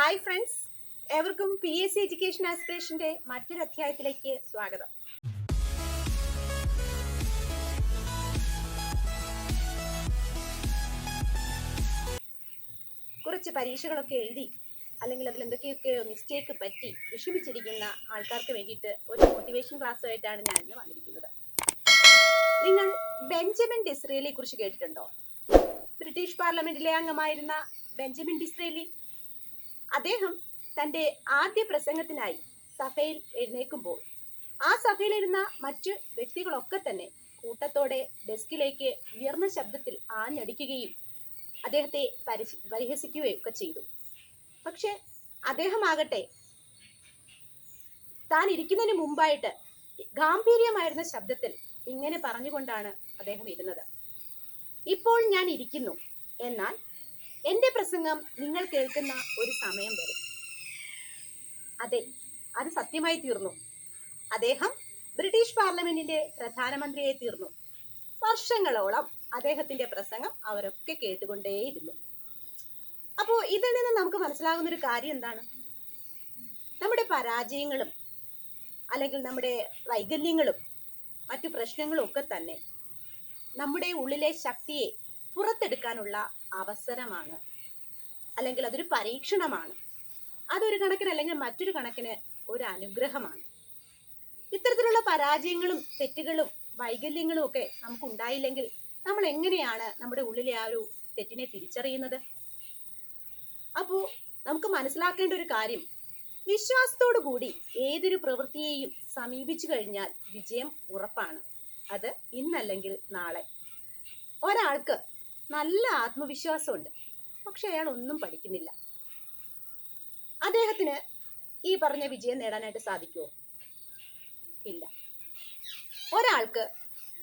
Hi friends, ഏവർക്കും PSC education ആസ്പിറേഷന്റെ മറ്റൊരു അധ്യായത്തിലേക്ക് സ്വാഗതം. കുറച്ച് പരീക്ഷകളൊക്കെ എഴുതി അല്ലെങ്കിൽ അതിൽ എന്തൊക്കെയൊക്കെ മിസ്റ്റേക്ക് പറ്റി വിഷമിച്ചിരിക്കുന്ന ആൾക്കാർക്ക് വേണ്ടിയിട്ട് ഒരു മോട്ടിവേഷൻ ക്ലാസ്സുമായിട്ടാണ് ഞാൻ ഇന്ന് വന്നിരിക്കുന്നത്. നിങ്ങൾ ബെഞ്ചമിൻ ഡിസ്രേലിയെ കുറിച്ച് കേട്ടിട്ടുണ്ടോ? ബ്രിട്ടീഷ് പാർലമെന്റിലെ അംഗമായിരുന്ന ബെഞ്ചമിൻ ഡിസ്രേലി. അദ്ദേഹം തന്റെ ആദ്യ പ്രസംഗത്തിനായി സഭയിൽ എഴുന്നേൽക്കുമ്പോൾ ആ സഭയിലിരുന്ന മറ്റു വ്യക്തികളൊക്കെ തന്നെ കൂട്ടത്തോടെ ഡെസ്കിലേക്ക് ഉയർന്ന ശബ്ദത്തിൽ ആഞ്ഞടിക്കുകയും അദ്ദേഹത്തെ പരിഹസിക്കുകയും ഒക്കെ ചെയ്തു. പക്ഷെ അദ്ദേഹമാകട്ടെ താൻ ഇരിക്കുന്നതിന് മുമ്പായിട്ട് ഗാംഭീര്യമായിരുന്ന ശബ്ദത്തിൽ ഇങ്ങനെ പറഞ്ഞുകൊണ്ടാണ് അദ്ദേഹം ഇരുന്നത്. ഇപ്പോൾ ഞാൻ ഇരിക്കുന്നു, എന്നാൽ എന്റെ പ്രസംഗം നിങ്ങൾ കേൾക്കുന്ന ഒരു സമയം വരും. അതെ, അത് സത്യമായി തീർന്നു. അദ്ദേഹം ബ്രിട്ടീഷ് പാർലമെന്റിന്റെ പ്രധാനമന്ത്രിയായി തീർന്നു. വർഷങ്ങളോളം അദ്ദേഹത്തിന്റെ പ്രസംഗം അവരൊക്കെ കേട്ടുകൊണ്ടേയിരുന്നു. അപ്പോ ഇതിൽ നിന്ന് നമുക്ക് മനസ്സിലാകുന്ന ഒരു കാര്യം എന്താണ്? നമ്മുടെ പരാജയങ്ങളും അല്ലെങ്കിൽ നമ്മുടെ വൈകല്യങ്ങളും മറ്റു പ്രശ്നങ്ങളും ഒക്കെ തന്നെ നമ്മുടെ ഉള്ളിലെ ശക്തിയെ പുറത്തെടുക്കാനുള്ള അവസരമാണ്, അല്ലെങ്കിൽ അതൊരു പരീക്ഷണമാണ്. അതൊരു കണക്കിന് അല്ലെങ്കിൽ മറ്റൊരു കണക്കിന് ഒരു അനുഗ്രഹമാണ്. ഇത്തരത്തിലുള്ള പരാജയങ്ങളും തെറ്റുകളും വൈകല്യങ്ങളും ഒക്കെ നമുക്ക് ഉണ്ടായില്ലെങ്കിൽ നമ്മൾ എങ്ങനെയാണ് നമ്മുടെ ഉള്ളിലെ ആ ഒരു തെറ്റിനെ തിരിച്ചറിയുന്നത്? അപ്പോ നമുക്ക് മനസ്സിലാക്കേണ്ട ഒരു കാര്യം, വിശ്വാസത്തോടു കൂടി ഏതൊരു പ്രവൃത്തിയെയും സമീപിച്ചു കഴിഞ്ഞാൽ വിജയം ഉറപ്പാണ്. അത് ഇന്നല്ലെങ്കിൽ നാളെ. ഒരാൾക്ക് നല്ല ആത്മവിശ്വാസമുണ്ട്, പക്ഷെ അയാൾ ഒന്നും പഠിക്കുന്നില്ല. അദ്ദേഹത്തിന് ഈ പറഞ്ഞ വിജയം നേടാനായിട്ട് സാധിക്കുമോ? ഇല്ല.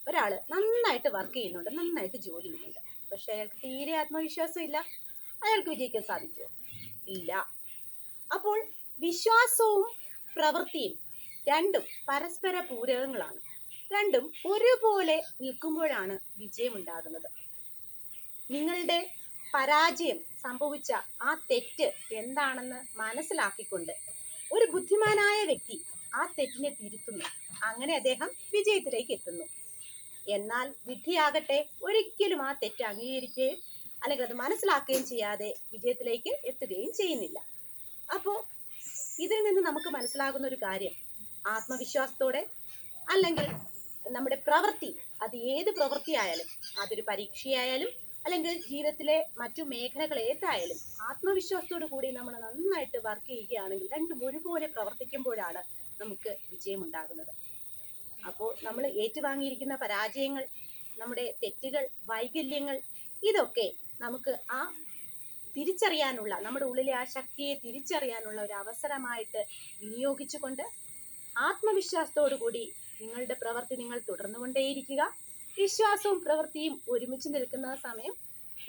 ഒരാള് നന്നായിട്ട് വർക്ക് ചെയ്യുന്നുണ്ട്, നന്നായിട്ട് ജോലി ചെയ്യുന്നുണ്ട്, പക്ഷെ അയാൾക്ക് തീരെ ആത്മവിശ്വാസം ഇല്ല. അയാൾക്ക് വിജയിക്കാൻ സാധിക്കുമോ? ഇല്ല. അപ്പോൾ വിശ്വാസവും പ്രവൃത്തിയും രണ്ടും പരസ്പര പൂരകങ്ങളാണ്. രണ്ടും ഒരുപോലെ നിൽക്കുമ്പോഴാണ് വിജയം ഉണ്ടാകുന്നത്. നിങ്ങളുടെ പരാജയം സംഭവിച്ച ആ തെറ്റ് എന്താണെന്ന് മനസ്സിലാക്കിക്കൊണ്ട് ഒരു ബുദ്ധിമാനായ വ്യക്തി ആ തെറ്റിനെ തിരുത്തുന്നു. അങ്ങനെ അദ്ദേഹം വിജയത്തിലേക്ക് എത്തുന്നു. എന്നാൽ വിധിയാകട്ടെ ഒരിക്കലും ആ തെറ്റ് അംഗീകരിക്കുകയും അല്ലെങ്കിൽ അത് മനസ്സിലാക്കുകയും ചെയ്യാതെ വിജയത്തിലേക്ക് എത്തുകയും ചെയ്യുന്നില്ല. അപ്പോൾ ഇതിൽ നിന്ന് നമുക്ക് മനസ്സിലാകുന്ന ഒരു കാര്യം, ആത്മവിശ്വാസത്തോടെ അല്ലെങ്കിൽ നമ്മുടെ പ്രവൃത്തി, അത് ഏത് പ്രവൃത്തിയായാലും, അതൊരു പരീക്ഷയായാലും അല്ലെങ്കിൽ ജീവിതത്തിലെ മറ്റു മേഖലകൾ ഏതായാലും ആത്മവിശ്വാസത്തോടു കൂടി നമ്മൾ നന്നായിട്ട് വർക്ക് ചെയ്യുകയാണെങ്കിൽ രണ്ടും ഒരുപോലെ പ്രവർത്തിക്കുമ്പോഴാണ് നമുക്ക് വിജയം ഉണ്ടാകുന്നത്. അപ്പോൾ നമ്മൾ ഏറ്റുവാങ്ങിയിരിക്കുന്ന പരാജയങ്ങൾ, നമ്മുടെ തെറ്റുകൾ, വൈകല്യങ്ങൾ, ഇതൊക്കെ നമുക്ക് ആ തിരിച്ചറിയാനുള്ള, നമ്മുടെ ഉള്ളിലെ ആ ശക്തിയെ തിരിച്ചറിയാനുള്ള ഒരു അവസരമായിട്ട് വിനിയോഗിച്ചുകൊണ്ട് ആത്മവിശ്വാസത്തോടു കൂടി നിങ്ങളുടെ പ്രവൃത്തി നിങ്ങൾ തുടർന്നുകൊണ്ടേയിരിക്കുക. വിശ്വാസവും പ്രവൃത്തിയും ഒരുമിച്ച് നിൽക്കുന്ന സമയം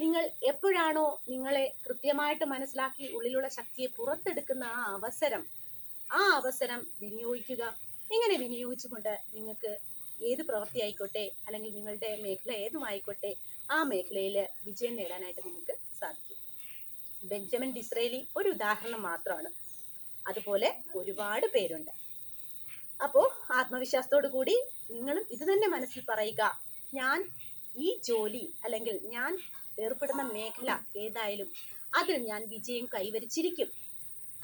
നിങ്ങൾ എപ്പോഴാണോ നിങ്ങളെ കൃത്യമായിട്ട് മനസ്സിലാക്കി ഉള്ളിലുള്ള ശക്തിയെ പുറത്തെടുക്കുന്ന ആ അവസരം വിനിയോഗിക്കുക. ഇങ്ങനെ വിനിയോഗിച്ചുകൊണ്ട് നിങ്ങൾക്ക് ഏത് പ്രവൃത്തി ആയിക്കോട്ടെ അല്ലെങ്കിൽ നിങ്ങളുടെ മേഖല ഏതുമായിക്കോട്ടെ ആ മേഖലയിൽ വിജയം നേടാനായിട്ട് നിങ്ങൾക്ക് സാധിക്കും. ബെഞ്ചമിൻ ഡിസ്രേലി ഒരു ഉദാഹരണം മാത്രമാണ്. അതുപോലെ ഒരുപാട് പേരുണ്ട്. അപ്പോൾ ആത്മവിശ്വാസത്തോടു കൂടി നിങ്ങളും ഇത് തന്നെ മനസ്സിൽ പറയുക, ഞാൻ ഈ ജോലി അല്ലെങ്കിൽ ഞാൻ ഏർപ്പെടുന്ന മേഖല ഏതായാലും അതിൽ ഞാൻ വിജയം കൈവരിച്ചിരിക്കും.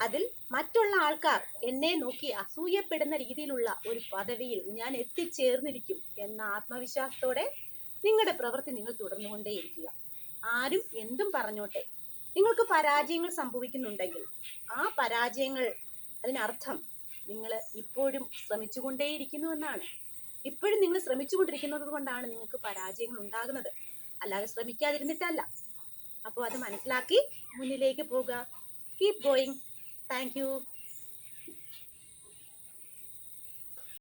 അതിൽ മറ്റുള്ള ആൾക്കാർ എന്നെ നോക്കി അസൂയപ്പെടുന്ന രീതിയിലുള്ള ഒരു പദവിയിൽ ഞാൻ എത്തിച്ചേർന്നിരിക്കും എന്ന ആത്മവിശ്വാസത്തോടെ നിങ്ങളുടെ പ്രവൃത്തി നിങ്ങൾ തുടർന്നുകൊണ്ടേയിരിക്കുക. ആരും എന്തും പറഞ്ഞോട്ടെ, നിങ്ങൾക്ക് പരാജയങ്ങൾ സംഭവിക്കുന്നുണ്ടെങ്കിൽ ആ പരാജയങ്ങൾ, അതിനർത്ഥം നിങ്ങൾ ഇപ്പോഴും ശ്രമിച്ചുകൊണ്ടേയിരിക്കുന്നു എന്നാണ്. ഇപ്പോഴും നിങ്ങൾ ശ്രമിച്ചുകൊണ്ടിരിക്കുന്നത് കൊണ്ടാണ് നിങ്ങൾക്ക് പരാജയങ്ങൾ ഉണ്ടാകുന്നത്, അല്ലാതെ ശ്രമിക്കാതിരുന്നിട്ടല്ല. അപ്പോൾ അത് മനസ്സിലാക്കി മുന്നിലേക്ക് പോകുക. Keep going. Thank you.